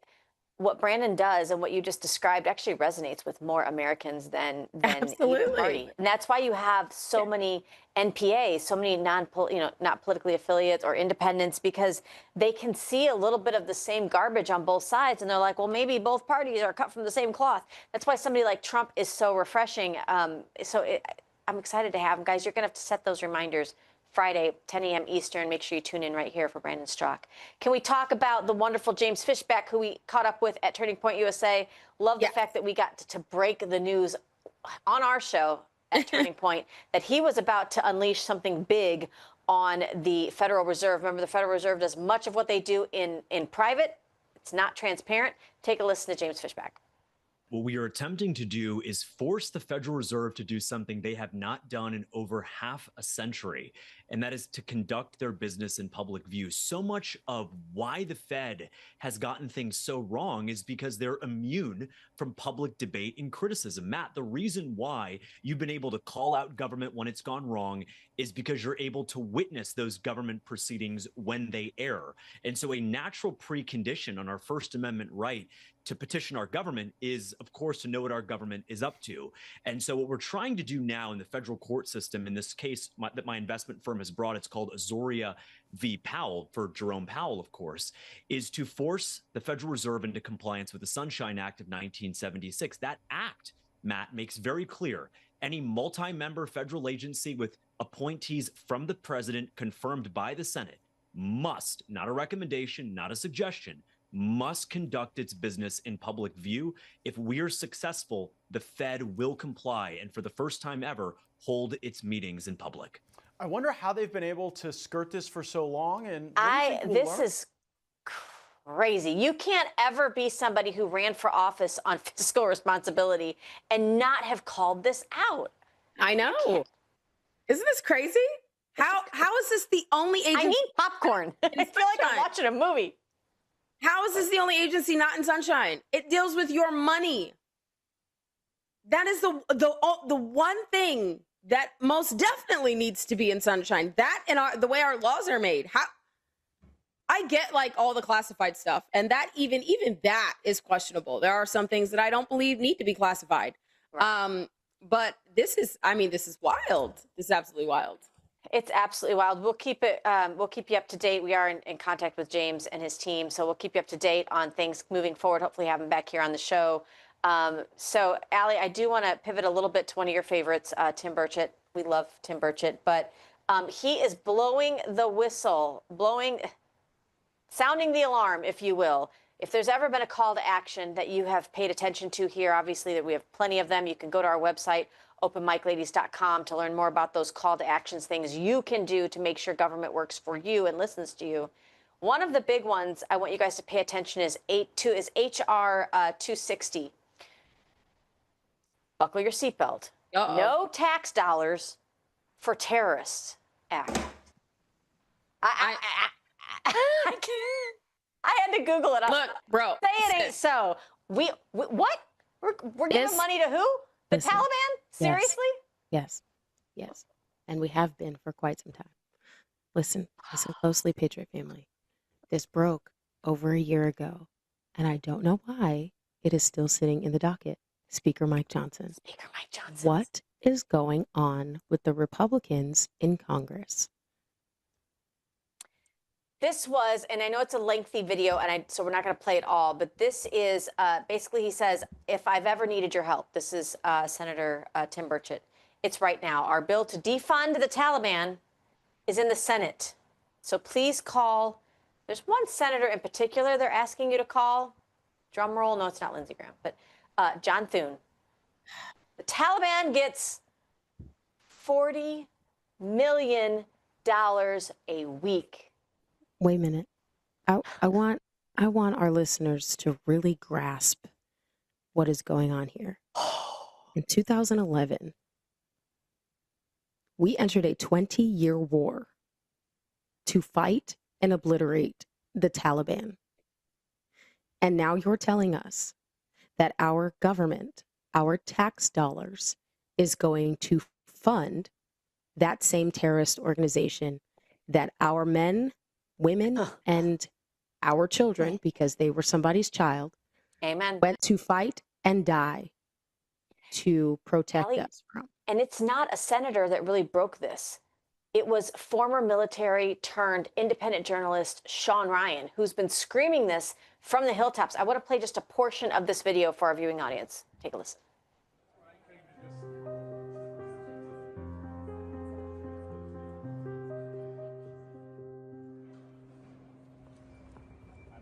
what Brandon does and what you just described actually resonates with more Americans than either party. And that's why you have so many NPAs, so many not politically affiliates or independents, because they can see a little bit of the same garbage on both sides. And they're like, well, maybe both parties are cut from the same cloth. That's why somebody like Trump is so refreshing. I'm excited to have him. Guys, you're going to have to set those reminders. Friday, 10 a.m. Eastern. Make sure you tune in right here for Brandon Straka. Can we talk about the wonderful James Fishback, who we caught up with at Turning Point USA? Love the fact that we got to break the news on our show at Turning Point that he was about to unleash something big on the Federal Reserve. Remember, the Federal Reserve does much of what they do in private. It's not transparent. Take a listen to James Fishback. What we are attempting to do is force the Federal Reserve to do something they have not done in over half a century, and that is to conduct their business in public view. So much of why the Fed has gotten things so wrong is because they're immune from public debate and criticism. Matt, the reason why you've been able to call out government when it's gone wrong is because you're able to witness those government proceedings when they err. And so a natural precondition on our First Amendment right to petition our government is, of course, to know what our government is up to. And so what we're trying to do now in the federal court system, in this case that my investment firm has brought, it's called Azoria v. Powell, for Jerome Powell, of course, is to force the Federal Reserve into compliance with the Sunshine Act of 1976. That act, Matt, makes very clear any multi-member federal agency with appointees from the president confirmed by the Senate must, not a recommendation, not a suggestion, must conduct its business in public view. If we're successful, the Fed will comply and for the first time ever, hold its meetings in public. I wonder how they've been able to skirt this for so long. And this is crazy. You can't ever be somebody who ran for office on fiscal responsibility and not have called this out. I know. Isn't this crazy? How is this the only agency? I need popcorn. I feel like I'm watching a movie. How is this the only agency not in Sunshine? It deals with your money. That is the one thing that most definitely needs to be in Sunshine. That and the way our laws are made. I get like all the classified stuff, and that even that is questionable. There are some things that I don't believe need to be classified. Right. But this is wild. This is absolutely wild. It's absolutely wild. We'll keep it. We'll keep you up to date. We are in contact with James and his team, so we'll keep you up to date on things moving forward. Hopefully, have him back here on the show. So, Allie, I do want to pivot a little bit to one of your favorites, Tim Burchett. We love Tim Burchett, but he is blowing the whistle, sounding the alarm, if you will. If there's ever been a call to action that you have paid attention to here, obviously that we have plenty of them. You can go to our website, openmicladies.com, to learn more about those call to actions, things you can do to make sure government works for you and listens to you. One of the big ones I want you guys to pay attention is HR 260. Buckle your seatbelt. No tax dollars for terrorists act. I had to Google it. Look, bro. Say it ain't so. What? We're giving money to who? The Taliban? Seriously? Yes. And we have been for quite some time. Listen closely, Patriot family. This broke over a year ago, and I don't know why it is still sitting in the docket. Speaker Mike Johnson. What is going on with the Republicans in Congress? This was, and I know it's a lengthy video, so we're not going to play it all, but this is basically, he says, if I've ever needed your help, this is Senator Tim Burchett. It's right now. Our bill to defund the Taliban is in the Senate. So please call. There's one senator in particular they're asking you to call. Drum roll. No, it's not Lindsey Graham, but John Thune. The Taliban gets $40 million a week. Wait a minute. I want our listeners to really grasp what is going on here. In 2011, we entered a 20-year war to fight and obliterate the Taliban. And now you're telling us that our government, our tax dollars, is going to fund that same terrorist organization that our men, women, and our children, because they were somebody's child, Amen. went to fight and die to protect Allie, us from. and it's not a senator that really broke this. It was former military turned independent journalist Sean Ryan, who's been screaming this from the hilltops. I want to play just a portion of this video for our viewing audience. Take a listen.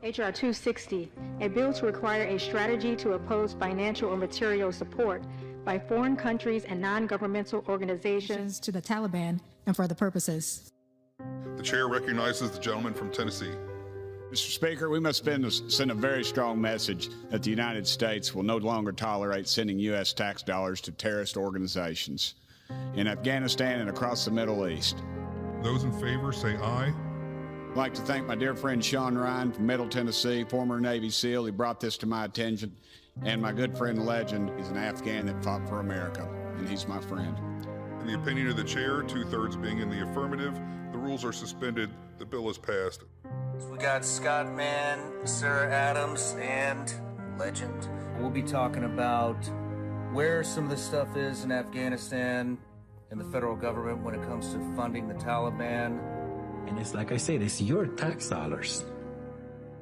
H.R. 260, a bill to require a strategy to oppose financial or material support by foreign countries and non-governmental organizations to the Taliban and for other purposes. The chair recognizes the gentleman from Tennessee. Mr. Speaker, we must send a very strong message that the United States will no longer tolerate sending U.S. tax dollars to terrorist organizations in Afghanistan and across the Middle East. Those in favor say aye. I'd like to thank my dear friend Sean Ryan from Middle Tennessee, former Navy SEAL. He brought this to my attention. And my good friend Legend is an Afghan that fought for America, and he's my friend. In the opinion of the chair, 2/3 being in the affirmative, the rules are suspended. The bill is passed. We got Scott Mann, Sarah Adams, and Legend. We'll be talking about where some of this stuff is in Afghanistan and the federal government when it comes to funding the Taliban. And it's like I said, it's your tax dollars.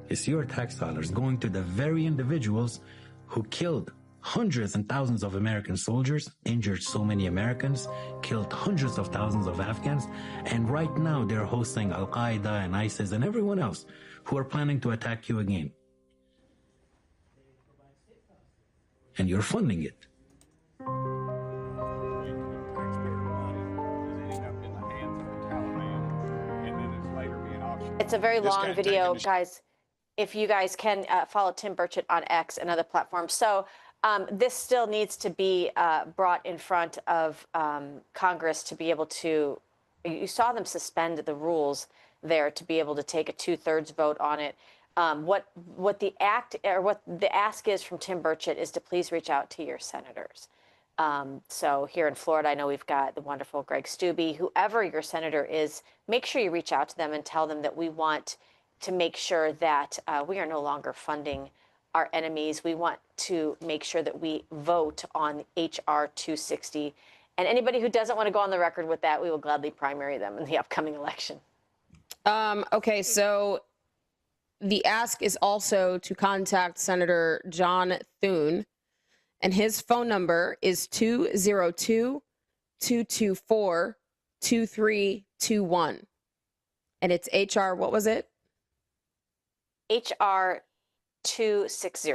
It's your tax dollars going to the very individuals who killed hundreds and thousands of American soldiers, injured so many Americans, killed hundreds of thousands of Afghans, and right now they're hosting Al-Qaeda and ISIS and everyone else who are planning to attack you again. And you're funding it. It's a very long video, guys. If you guys can follow Tim Burchett on X and other platforms. So this still needs to be brought in front of Congress to be able to, you saw them suspend the rules there to be able to take a 2/3 vote on it. What the ask is from Tim Burchett is to please reach out to your senators. So here in Florida, I know we've got the wonderful Greg Steube. Whoever your senator is, make sure you reach out to them and tell them that we want to make sure that we are no longer funding our enemies. We want to make sure that we vote on H.R. 260. And anybody who doesn't want to go on the record with that, we will gladly primary them in the upcoming election. Okay, so the ask is also to contact Senator John Thune, and his phone number is 202-224-2321. And it's HR, what was it? HR 260.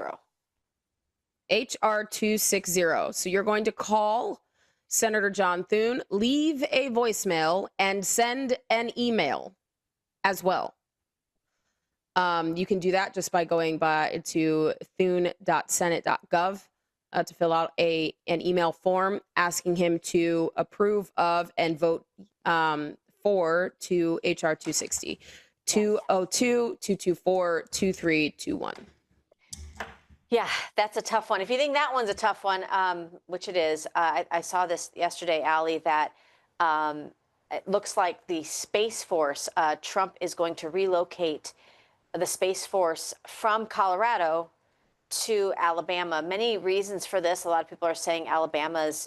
HR 260. So you're going to call Senator John Thune, leave a voicemail, and send an email as well. You can do that just by going to thune.senate.gov to fill out an email form asking him to approve of and vote for to HR 260. 202-224-2321. Yeah, that's a tough one. If you think that one's a tough one, which it is, I saw this yesterday, Allie, that it looks like the Space Force, Trump is going to relocate the Space Force from Colorado to Alabama. Many reasons for this. A lot of people are saying Alabama's,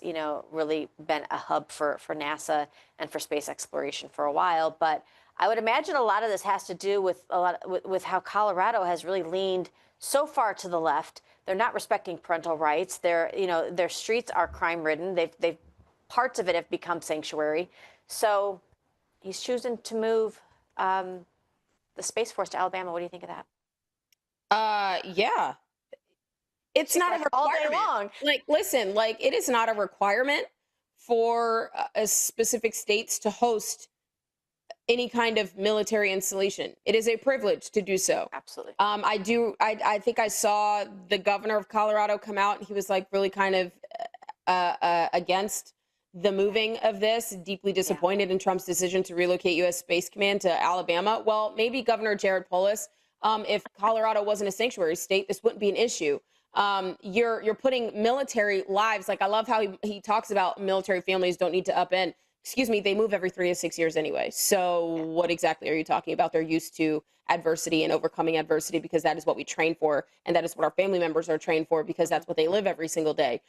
really been a hub for NASA and for space exploration for a while. But I would imagine a lot of this has to do with with how Colorado has really leaned so far to the left. They're not respecting parental rights. Their streets are crime-ridden. They've parts of it have become sanctuary. So he's choosing to move the Space Force to Alabama. What do you think of that? Yeah. It's not a requirement. All day long. Listen, it is not a requirement for specific states to host any kind of military installation. It is a privilege to do so. Absolutely. I think I saw the governor of Colorado come out, and he was really kind of against the moving of this, deeply disappointed in Trump's decision to relocate U.S. Space Command to Alabama. Well, maybe Governor Jared Polis, if Colorado wasn't a sanctuary state, this wouldn't be an issue. You're putting military lives, I love how he talks about military families don't need to upend. excuse me, they move every 3 to 6 years anyway. So what exactly are you talking about? They're used to adversity and overcoming adversity because that is what we train for. And that is what our family members are trained for because that's what they live every single day.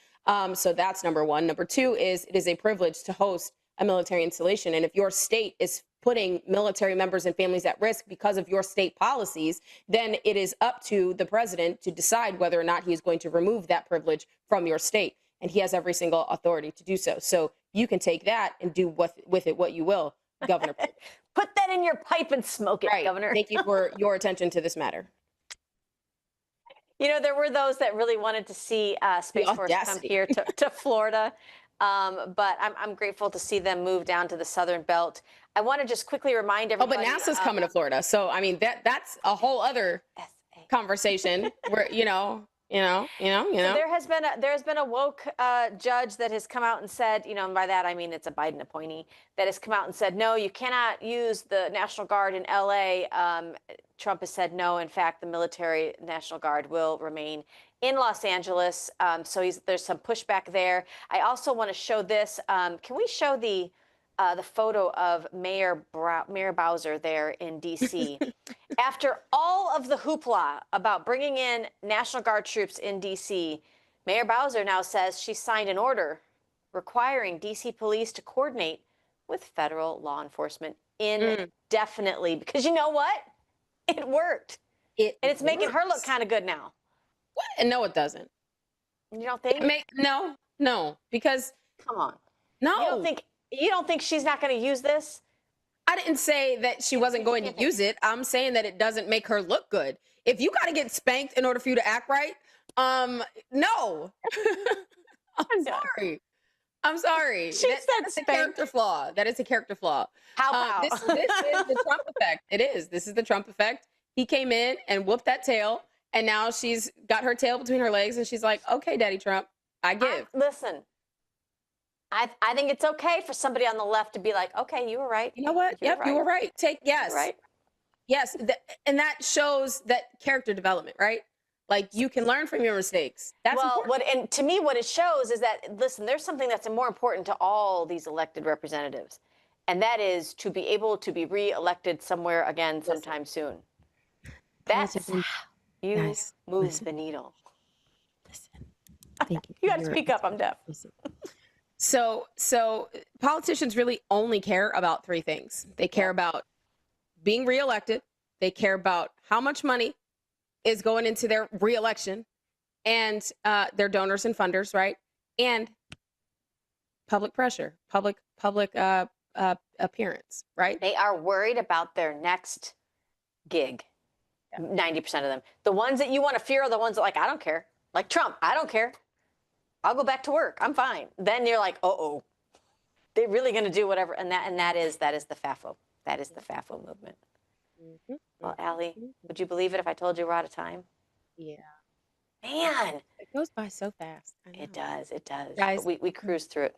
So that's number one. Number two is it is a privilege to host a military installation. And if your state is putting military members and families at risk because of your state policies, then it is up to the president to decide whether or not he is going to remove that privilege from your state. And he has every single authority to do so. So you can take that and do with it what you will, Governor. Put that in your pipe and smoke it, right. Governor. Thank you for your attention to this matter. You know, there were those that really wanted to see Space Force come here to Florida. But I'm grateful to see them move down to the Southern Belt. I want to just quickly remind everybody. Oh, but NASA's coming to Florida. So, I mean, that's a whole other conversation where, So there has been a woke judge that has come out and said, and by that I mean it's a Biden appointee that has come out and said, no, you cannot use the National Guard in LA. Trump has said no. In fact, the military National Guard will remain in Los Angeles. So there's some pushback there. I also want to show this. Can we show the photo of Mayor Bowser there in D.C. After all of the hoopla about bringing in National Guard troops in D.C., Mayor Bowser now says she signed an order requiring D.C. police to coordinate with federal law enforcement indefinitely. Because you know what? It worked. And it's making her look kind of good now. What? No, it doesn't. You don't think? No, because come on. No. You don't think she's not going to use this? I didn't say that she wasn't going to use it. I'm saying that it doesn't make her look good. If you got to get spanked in order for you to act right, no. I'm sorry. That's a character flaw. That is a character flaw. How? This is the Trump effect. It is. This is the Trump effect. He came in and whooped that tail, and now she's got her tail between her legs, and she's like, okay, Daddy Trump, I give. Listen. I think it's okay for somebody on the left to be like, okay, you were right. You know what? You were right. Right. Yes. And that shows that character development, right? Like you can learn from your mistakes. That's important. And to me, what it shows is that, listen, there's something that's more important to all these elected representatives. And that is to be able to be re-elected somewhere again sometime soon. That's how you move the needle. Listen. Thank you. You got to speak up. I'm deaf. Listen. So politicians really only care about three things. They care about being reelected. They care about how much money is going into their reelection and their donors and funders, right? And public pressure, public appearance, right? They are worried about their next gig. 90% of them. The ones that you want to fear are the ones that I don't care. Like Trump, I don't care. I'll go back to work. I'm fine. Then you're like, uh-oh, they're really going to do whatever. And that is the FAFO. That is the FAFO movement. Mm-hmm. Well, Allie, would you believe it if I told you we're out of time? Yeah. Man. It goes by so fast. It does. Guys, we cruise through it.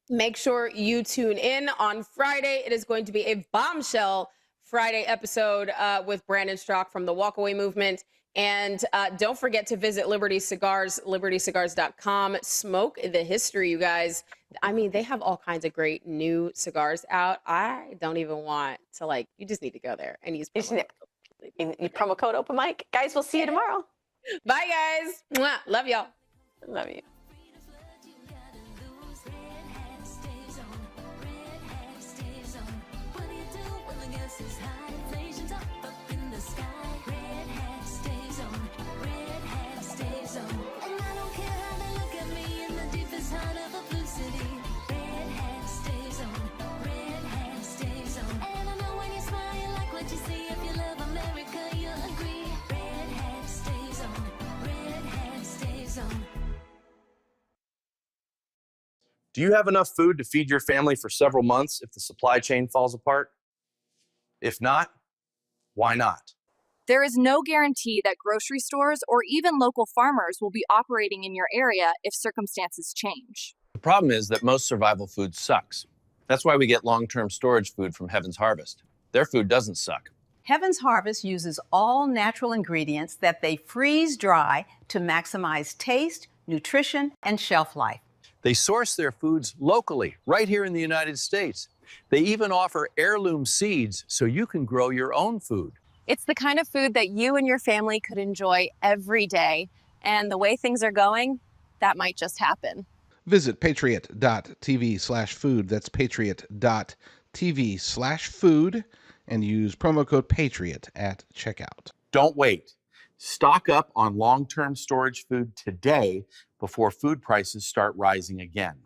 Make sure you tune in on Friday. It is going to be a bombshell Friday episode with Brandon Strzok from the Walkaway Movement. And don't forget to visit Liberty Cigars, libertycigars.com. Smoke the history, you guys. I mean, they have all kinds of great new cigars out. I don't even want to you just need to go there and use promo code Open Mic. Guys, we'll see you tomorrow. Bye, guys. Mwah. Love y'all. Love you. Do you have enough food to feed your family for several months if the supply chain falls apart? If not, why not? There is no guarantee that grocery stores or even local farmers will be operating in your area if circumstances change. The problem is that most survival food sucks. That's why we get long-term storage food from Heaven's Harvest. Their food doesn't suck. Heaven's Harvest uses all natural ingredients that they freeze dry to maximize taste, nutrition, and shelf life. They source their foods locally, right here in the United States. They even offer heirloom seeds so you can grow your own food. It's the kind of food that you and your family could enjoy every day. And the way things are going, that might just happen. Visit patriot.tv/food. That's patriot.tv/food and use promo code PATRIOT at checkout. Don't wait. Stock up on long-term storage food today before food prices start rising again.